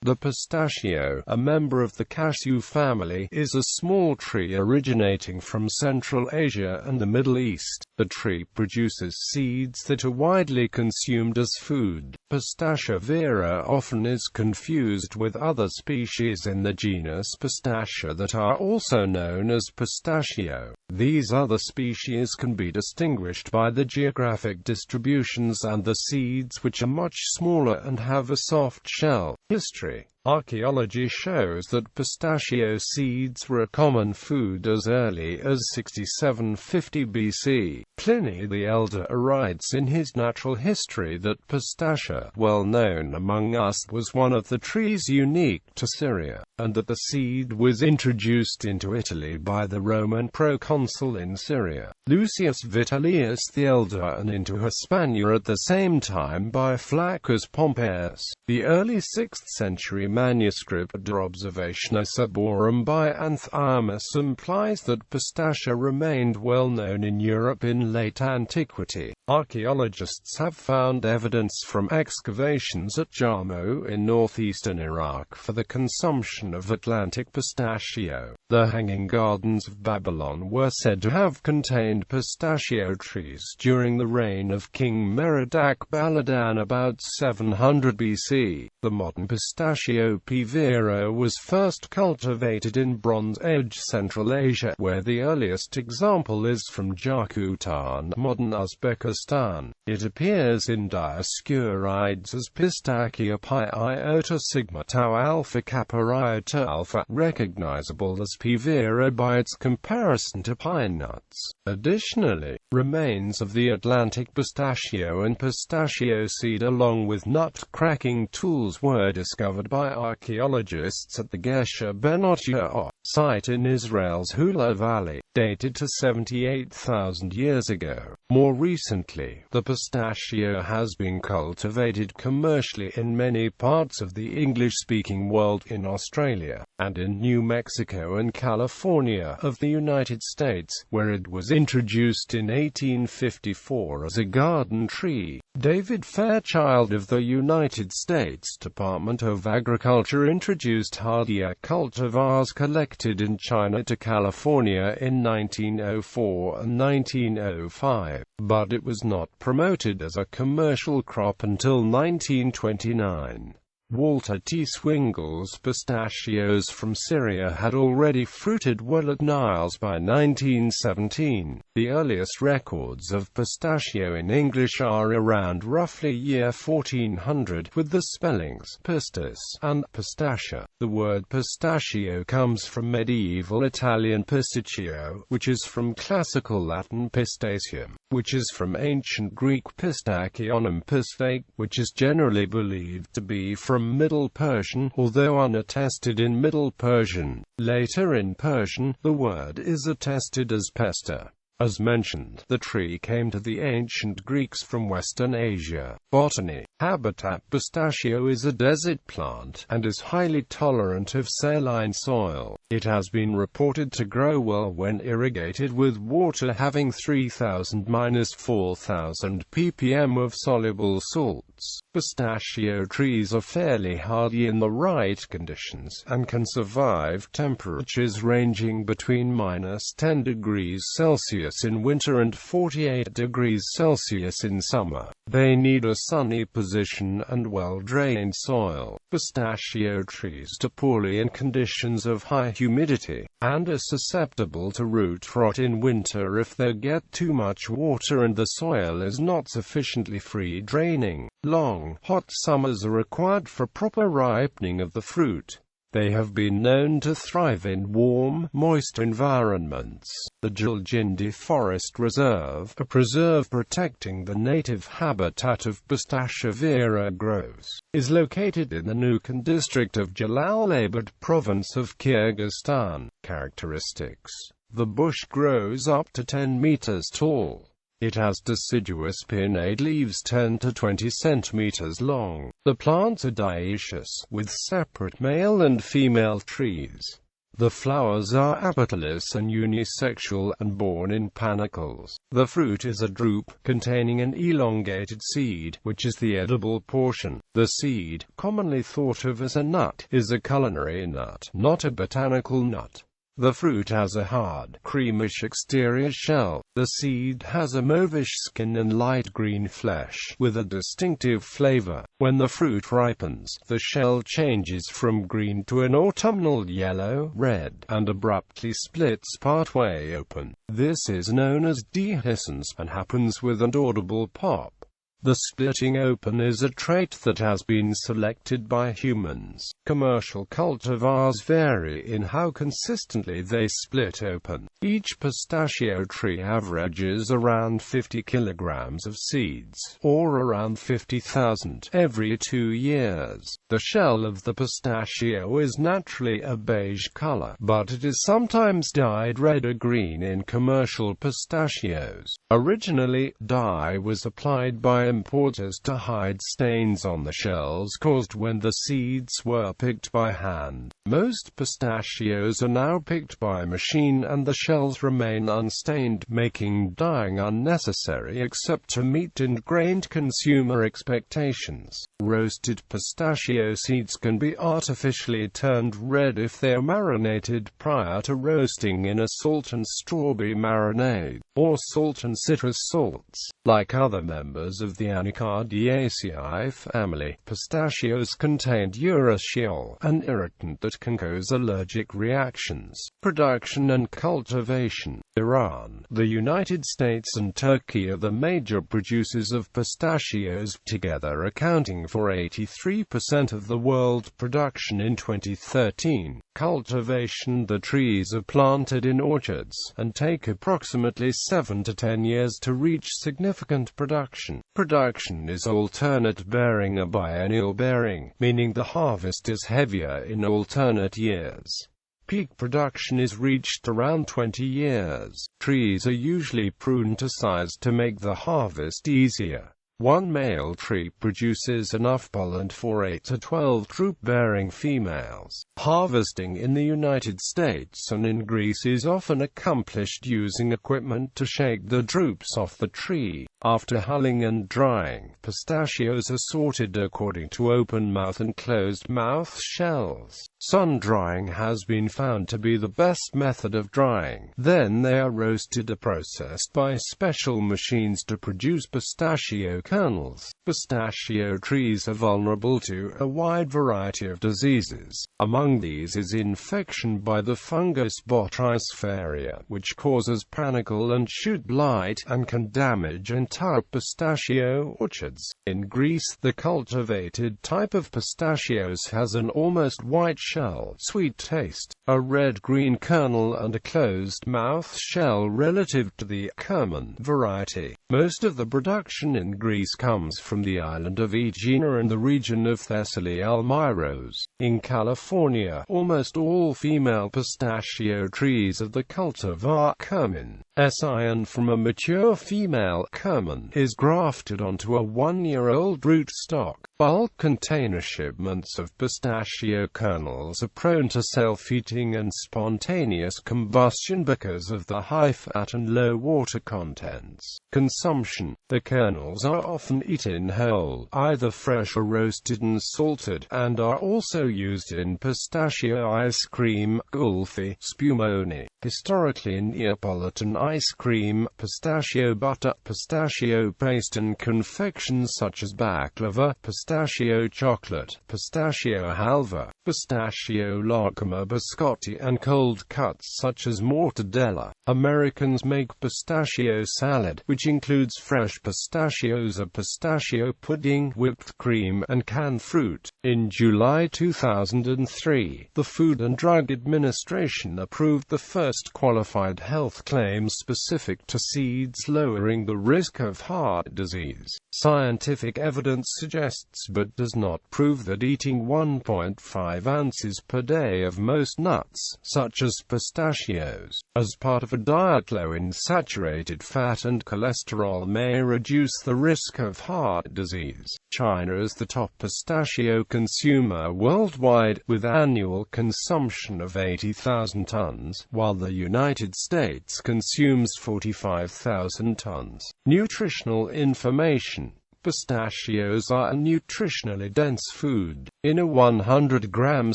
The pistachio, a member of the cashew family, is a small tree originating from Central Asia and the Middle East. The tree produces seeds that are widely consumed as food. Pistachia vera often is confused with other species in the genus Pistacia that are also known as pistachio. These other species can be distinguished by the geographic distributions and the seeds, which are much smaller and have a soft shell. History. Archaeology shows that pistachio seeds were a common food as early as 6750 BC. Pliny the Elder writes in his Natural History that Pistacia, well known among us, was one of the trees unique to Syria, and that the seed was introduced into Italy by the Roman proconsul in Syria, Lucius Vitellius the Elder, and into Hispania at the same time by Flaccus Pompeius. The early 6th century manuscript De Observatione Suborum by Anthiamus implies that Pistacia remained well known in Europe in late antiquity. Archaeologists have found evidence from excavations at Jarmo in northeastern Iraq for the consumption of Atlantic pistachio. The Hanging Gardens of Babylon were said to have contained pistachio trees during the reign of King Merodach Baladan about 700 BC. The modern pistachio P. vera was first cultivated in Bronze Age Central Asia, where the earliest example is from Jakutan, modern Uzbekistan. It appears in Dioscurides as Pistachia pi iota sigma tau alpha kappa iota alpha, recognizable as P. vera by its comparison to pine nuts. Additionally, remains of the Atlantic pistachio and pistachio seed along with nut-cracking tools were discovered by archaeologists at the Gesher Benotia site in Israel's Hula Valley, dated to 78,000 years ago. More recently, the pistachio has been cultivated commercially in many parts of the English-speaking world, in Australia, and in New Mexico and California of the United States, where it was introduced in 1854 as a garden tree. David Fairchild of the United States Department of Agriculture introduced hardier cultivars collected in China to California in 1904 and 1905, but it was not promoted as a commercial crop until 1929. Walter T. Swingle's pistachios from Syria had already fruited well at Niles by 1917. The earliest records of pistachio in English are around roughly year 1400, with the spellings pistis and pistacia. The word pistachio comes from medieval Italian pistachio, which is from classical Latin pistacium, which is from ancient Greek pistacionum pistake, which is generally believed to be from Middle Persian, although unattested in Middle Persian. Later in Persian, the word is attested as pesta. As mentioned, the tree came to the ancient Greeks from Western Asia. Botany. Habitat. Pistachio is a desert plant, and is highly tolerant of saline soil. It has been reported to grow well when irrigated with water having 3,000–4,000 ppm of soluble salts. Pistachio trees are fairly hardy in the right conditions, and can survive temperatures ranging between -10 degrees Celsius in winter and 48 degrees Celsius in summer. They need a sunny position and well-drained soil. Pistachio trees do poorly in conditions of high humidity, and are susceptible to root rot in winter if they get too much water and the soil is not sufficiently free-draining. Long, hot summers are required for proper ripening of the fruit. They have been known to thrive in warm, moist environments. The Gilgindi Forest Reserve, a preserve protecting the native habitat of Pistachia vera groves, is located in the Nukan district of Jalalabad province of Kyrgyzstan. Characteristics. The bush grows up to 10 meters tall. It has deciduous pinnate leaves 10 to 20 centimeters long. The plants are dioecious, with separate male and female trees. The flowers are apetalless and unisexual, and borne in panicles. The fruit is a drupe, containing an elongated seed, which is the edible portion. The seed, commonly thought of as a nut, is a culinary nut, not a botanical nut. The fruit has a hard, creamish exterior shell. The seed has a mauvish skin and light green flesh, with a distinctive flavor. When the fruit ripens, the shell changes from green to an autumnal yellow, red, and abruptly splits partway open. This is known as dehiscence, and happens with an audible pop. The splitting open is a trait that has been selected by humans. Commercial cultivars vary in how consistently they split open. Each pistachio tree averages around 50 kilograms of seeds, or around 50,000, every 2 years. The shell of the pistachio is naturally a beige color, but it is sometimes dyed red or green in commercial pistachios. Originally, dye was applied by importers to hide stains on the shells caused when the seeds were picked by hand. Most pistachios are now picked by machine and the shells remain unstained, making dyeing unnecessary except to meet ingrained consumer expectations. Roasted pistachio seeds can be artificially turned red if they are marinated prior to roasting in a salt and strawberry marinade, or salt and citrus salts. Like other members of the Anacardiaceae family, pistachios contain urushiol, an irritant that can cause allergic reactions. Production and cultivation. Iran, the United States and Turkey are the major producers of pistachios, together accounting for 83% of the world production in 2013. Cultivation. The trees are planted in orchards, and take approximately 7 to 10 years to reach significant production. Production is alternate bearing or biennial bearing, meaning the harvest is heavier in alternate years. Peak production is reached around 20 years. Trees are usually pruned to size to make the harvest easier. One male tree produces enough pollen for 8 to 12 drupe-bearing females. Harvesting in the United States and in Greece is often accomplished using equipment to shake the drupes off the tree. After hulling and drying, pistachios are sorted according to open-mouth and closed-mouth shells. Sun-drying has been found to be the best method of drying. Then they are roasted or processed by special machines to produce pistachio kernels. Pistachio trees are vulnerable to a wide variety of diseases. Among these is infection by the fungus Botrytis, which causes panicle and shoot blight, and can damage entire pistachio orchards. In Greece, the cultivated type of pistachios has an almost white shell, sweet taste, a red-green kernel and a closed-mouth shell relative to the Kerman variety. Most of the production in Greece comes from the island of Aegina and the region of Thessaly Almyros. In California, almost all female pistachio trees of the cultivar Kerman and from a mature female Kerman is grafted onto a 1-year-old rootstock. Bulk container shipments of pistachio kernels are prone to self-eating and spontaneous combustion because of the high fat and low water contents. Consumption. The kernels are often eaten whole, either fresh or roasted and salted, and are also used in pistachio ice cream, gulfi, spumoni. Historically, Neapolitan ice cream, pistachio butter, pistachio paste and confections such as baklava, pistachio chocolate, pistachio halva, pistachio lacquer biscotti and cold cuts such as mortadella. Americans make pistachio salad, which includes fresh pistachios, a pistachio pudding, whipped cream, and canned fruit. In July 2003, the Food and Drug Administration approved the first qualified health claims specific to seeds, lowering the risk of heart disease. Scientific evidence suggests but does not prove that eating 1.5 ounces per day of most nuts, such as pistachios, as part of a diet low in saturated fat and cholesterol may reduce the risk of heart disease. China is the top pistachio consumer worldwide, with annual consumption of 80,000 tons, while the United States consumes 45,000 tons. Nutritional information. Pistachios are a nutritionally dense food. In a 100-gram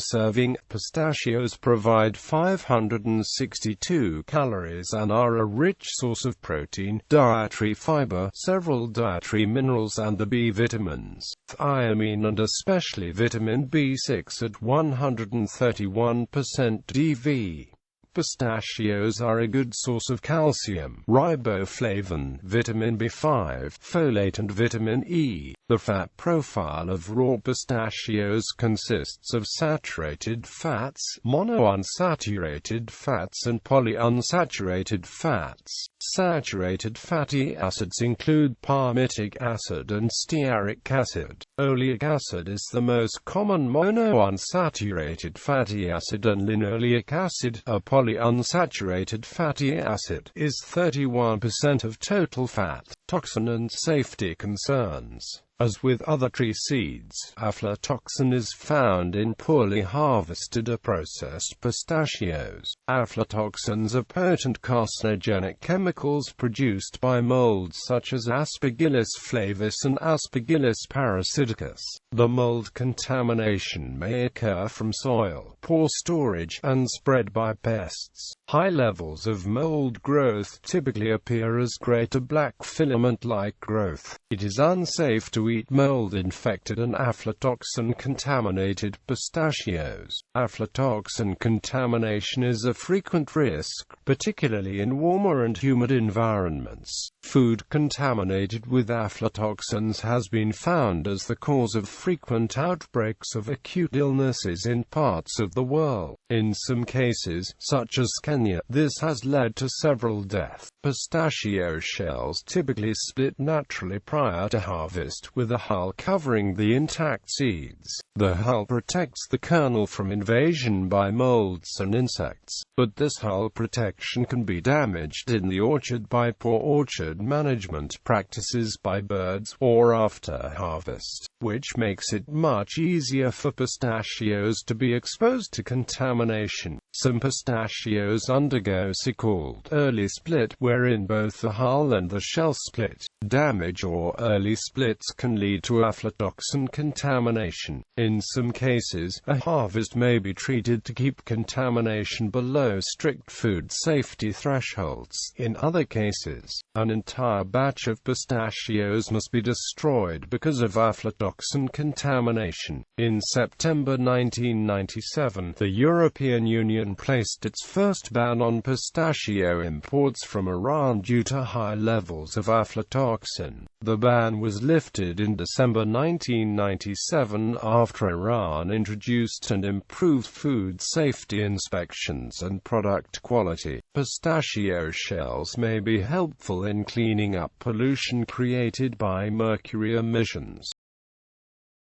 serving, pistachios provide 562 calories and are a rich source of protein, dietary fiber, several dietary minerals and the B vitamins, thiamine and especially vitamin B6 at 131% DV. Pistachios are a good source of calcium, riboflavin, vitamin B5, folate and vitamin E. The fat profile of raw pistachios consists of saturated fats, monounsaturated fats and polyunsaturated fats. Saturated fatty acids include palmitic acid and stearic acid. Oleic acid is the most common monounsaturated fatty acid, and linoleic acid, a polyunsaturated fatty acid, is 31% of total fat. Toxin and safety concerns. As with other tree seeds, aflatoxin is found in poorly harvested or processed pistachios. Aflatoxins are potent carcinogenic chemicals produced by molds such as Aspergillus flavus and Aspergillus parasiticus. The mold contamination may occur from soil, poor storage, and spread by pests. High levels of mold growth typically appear as gray to black filament-like growth. It is unsafe to eat mold-infected and aflatoxin-contaminated pistachios. Aflatoxin contamination is a frequent risk, particularly in warmer and humid environments. Food contaminated with aflatoxins has been found as the cause of frequent outbreaks of acute illnesses in parts of the world. In some cases, such as Kenya, this has led to several deaths. Pistachio shells typically split naturally prior to harvest, with a hull covering the intact seeds. The hull protects the kernel from invasion by molds and insects, but this hull protection can be damaged in the orchard by poor orchard management practices by birds, or after harvest, which makes it much easier for pistachios to be exposed to contamination. Some pistachios undergo so-called early split, wherein both the hull and the shell split. Damage or early splits can lead to aflatoxin contamination. In some cases, a harvest may be treated to keep contamination below strict food safety thresholds. In other cases, an entire batch of pistachios must be destroyed because of aflatoxin contamination. In September 1997, the European Union placed its first ban on pistachio imports from Iran due to high levels of aflatoxin. The ban was lifted in December 1997 after Iran introduced and improved food safety inspections and product quality. Pistachio shells may be helpful in cleaning up pollution created by mercury emissions.